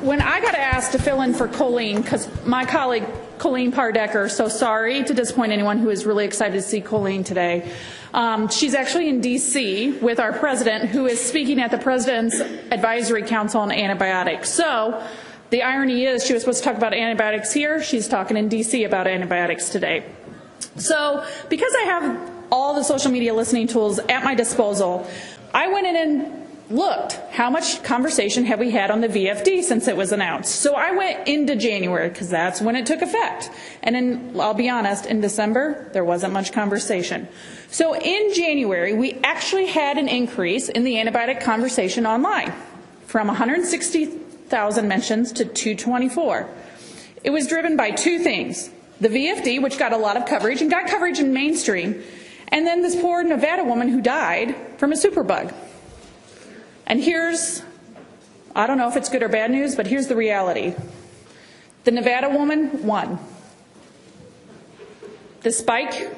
when I got asked to fill in for Colleen, because my colleague Colleen Pardecker, so sorry to disappoint anyone who is really excited to see Colleen today. She's actually in D.C. with our president, who is speaking at the President's Advisory Council on Antibiotics. So the irony is she was supposed to talk about antibiotics here. She's talking in D.C. about antibiotics today. So because I have all the social media listening tools at my disposal, I went in and looked, how much conversation have we had on the VFD since it was announced? So I went into January, because that's when it took effect. And then, I'll be honest, in December, there wasn't much conversation. So in January, we actually had an increase in the antibiotic conversation online, from 160,000 mentions to 224. It was driven by two things. The VFD, which got a lot of coverage, and got coverage in mainstream, and then this poor Nevada woman who died from a superbug. And here's, I don't know if it's good or bad news, but here's the reality. The Nevada woman won. The spike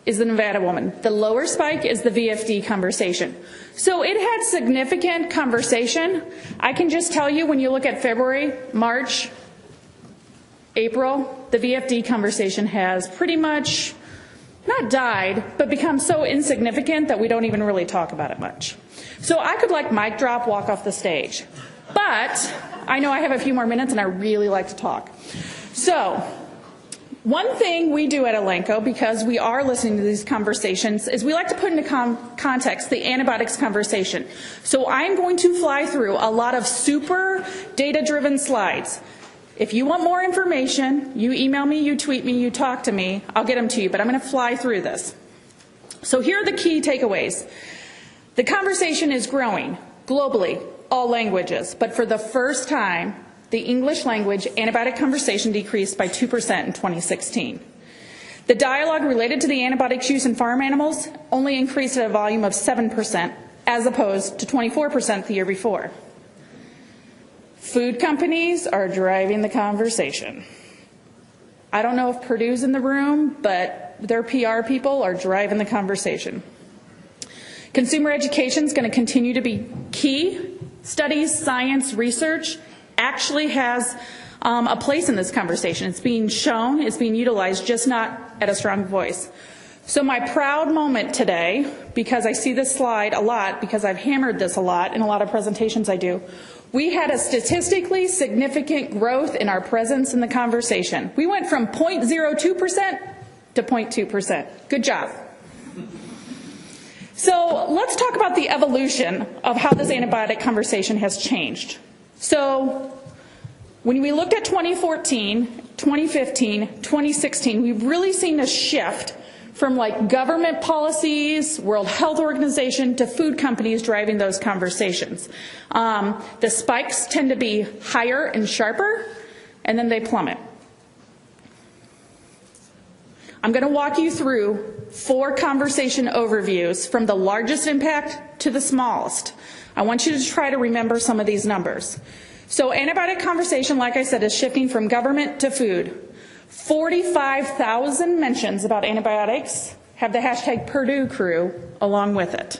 is the Nevada woman. The lower spike is the VFD conversation. So it had significant conversation. I can just tell you, when you look at February, March, April, the VFD conversation has pretty much not died, but become so insignificant that we don't even really talk about it much. So I could, like, mic drop, walk off the stage. But I know I have a few more minutes and I really like to talk. So one thing we do at Elanco, because we are listening to these conversations, is we like to put into context the antibiotics conversation. So I'm going to fly through a lot of super data-driven slides. If you want more information, you email me, you tweet me, you talk to me, I'll get them to you, but I'm going to fly through this. So here are the key takeaways. The conversation is growing globally, all languages, but for the first time, the English language antibiotic conversation decreased by 2% in 2016. The dialogue related to the antibiotics use in farm animals only increased at a volume of 7%, as opposed to 24% the year before. Food companies are driving the conversation. I don't know if Purdue's in the room, but their PR people are driving the conversation. Consumer education is going to continue to be key. Studies, science, research actually has a place in this conversation. It's being shown, it's being utilized, just not at a strong voice. So my proud moment today, because I see this slide a lot, because I've hammered this a lot in a lot of presentations I do, we had a statistically significant growth in our presence in the conversation. We went from 0.02% to 0.2%. Good job. So let's talk about the evolution of how this antibiotic conversation has changed. So when we looked at 2014, 2015, 2016, we've really seen a shift from, like, government policies, World Health Organization, to food companies driving those conversations. The spikes tend to be higher and sharper, and then they plummet. I'm going to walk you through 4 conversation overviews from the largest impact to the smallest. I want you to try to remember some of these numbers. So antibiotic conversation, like I said, is shifting from government to food. 45,000 mentions about antibiotics have the hashtag Purdue crew along with it.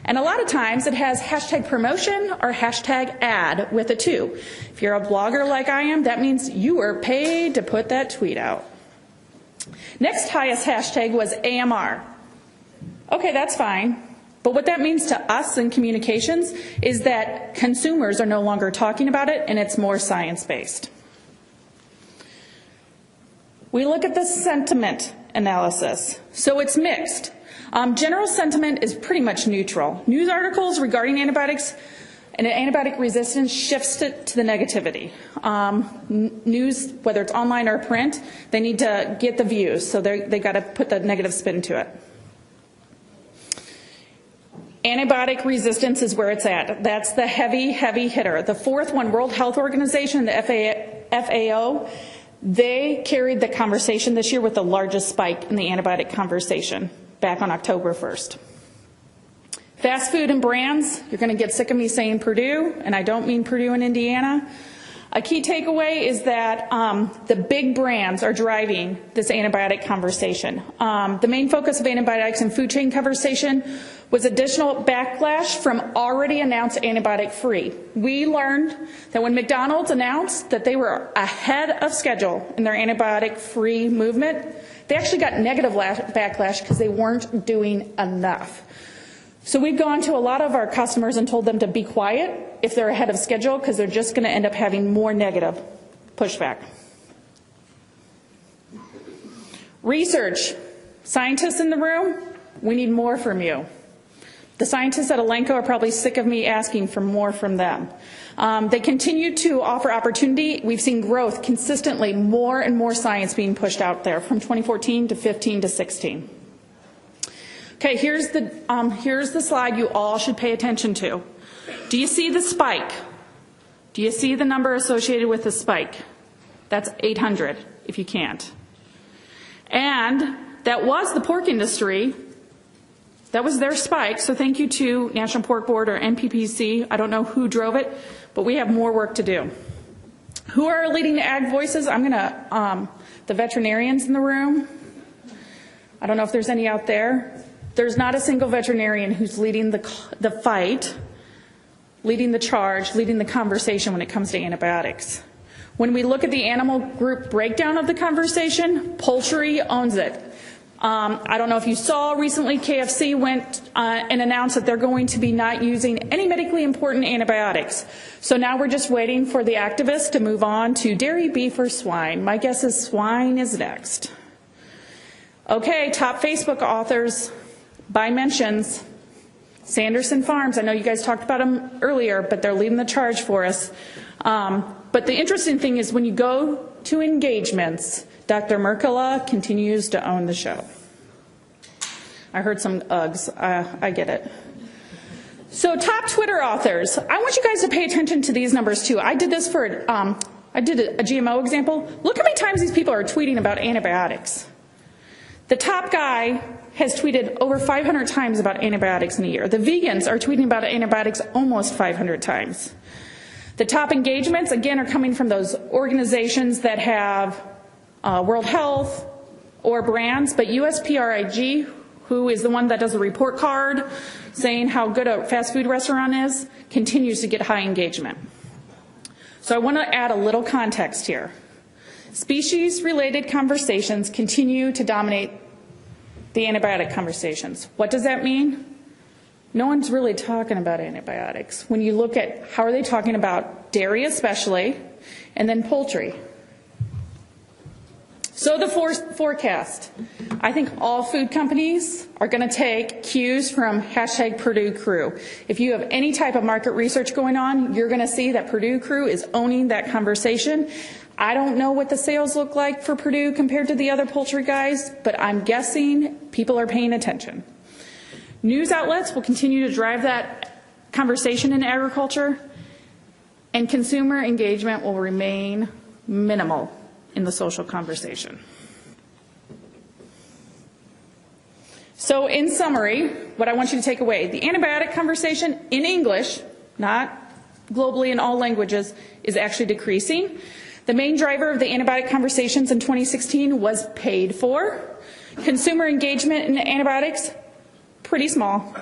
And a lot of times it has hashtag promotion or hashtag ad with it too. If you're a blogger like I am, that means you were paid to put that tweet out. Next highest hashtag was AMR. Okay, that's fine. But what that means to us in communications is that consumers are no longer talking about it and it's more science-based. We look at the sentiment analysis. So it's mixed. General sentiment is pretty much neutral. News articles regarding antibiotics and antibiotic resistance shifts it to the negativity. News, whether it's online or print, they need to get the views, so they got to put the negative spin to it. Antibiotic resistance is where it's at. That's the heavy, heavy hitter. The fourth one, World Health Organization, the FAO, they carried the conversation this year with the largest spike in the antibiotic conversation back on October 1st. Fast food and brands, you're going to get sick of me saying Purdue, and I don't mean Purdue in Indiana. A key takeaway is that the big brands are driving this antibiotic conversation. The main focus of antibiotics and food chain conversation was additional backlash from already announced antibiotic-free. We learned that when McDonald's announced that they were ahead of schedule in their antibiotic-free movement, they actually got negative backlash because they weren't doing enough. So we've gone to a lot of our customers and told them to be quiet if they're ahead of schedule, because they're just going to end up having more negative pushback. Research. Scientists in the room, we need more from you. The scientists at Elanco are probably sick of me asking for more from them. They continue to offer opportunity. We've seen growth consistently, more and more science being pushed out there from 2014 to 15 to 16. Okay, here's the slide you all should pay attention to. Do you see the spike? Do you see the number associated with the spike? That's 800, if you can't. And that was the pork industry. That was their spike, so thank you to National Pork Board or NPPC. I don't know who drove it, but we have more work to do. Who are our leading ag voices? I'm going to, the veterinarians in the room. I don't know if there's any out there. There's not a single veterinarian who's leading the fight, leading the charge, leading the conversation when it comes to antibiotics. When we look at the animal group breakdown of the conversation, poultry owns it. I don't know if you saw recently, KFC went and announced that they're going to be not using any medically important antibiotics. So now we're just waiting for the activists to move on to dairy, beef, or swine. My guess is swine is next. Okay, top Facebook authors by mentions. Sanderson Farms, I know you guys talked about them earlier, but they're leading the charge for us. But the interesting thing is when you go to engagements, Dr. Merkala continues to own the show. I heard some uggs. I get it. So top Twitter authors. I want you guys to pay attention to these numbers too. I did this for, I did a GMO example. Look how many times these people are tweeting about antibiotics. The top guy has tweeted over 500 times about antibiotics in a year. The vegans are tweeting about antibiotics almost 500 times. The top engagements, again, are coming from those organizations that have World Health or brands, but USPRIG, who is the one that does the report card saying how good a fast food restaurant is, continues to get high engagement. So I want to add a little context here. Species-related conversations continue to dominate the antibiotic conversations. What does that mean? No one's really talking about antibiotics. When you look at how are they talking about dairy especially, and then poultry. So the forecast. I think all food companies are going to take cues from hashtag Purdue Crew. If you have any type of market research going on, you're going to see that Purdue Crew is owning that conversation. I don't know what the sales look like for Purdue compared to the other poultry guys, but I'm guessing people are paying attention. News outlets will continue to drive that conversation in agriculture, and consumer engagement will remain minimal in the social conversation. So in summary, what I want you to take away, the antibiotic conversation in English, not globally in all languages, is actually decreasing. The main driver of the antibiotic conversations in 2016 was paid for. Consumer engagement in antibiotics, pretty small.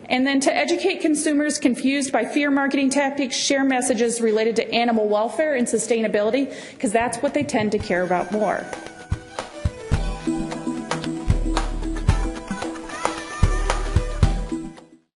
And then to educate consumers confused by fear marketing tactics, share messages related to animal welfare and sustainability, because that's what they tend to care about more.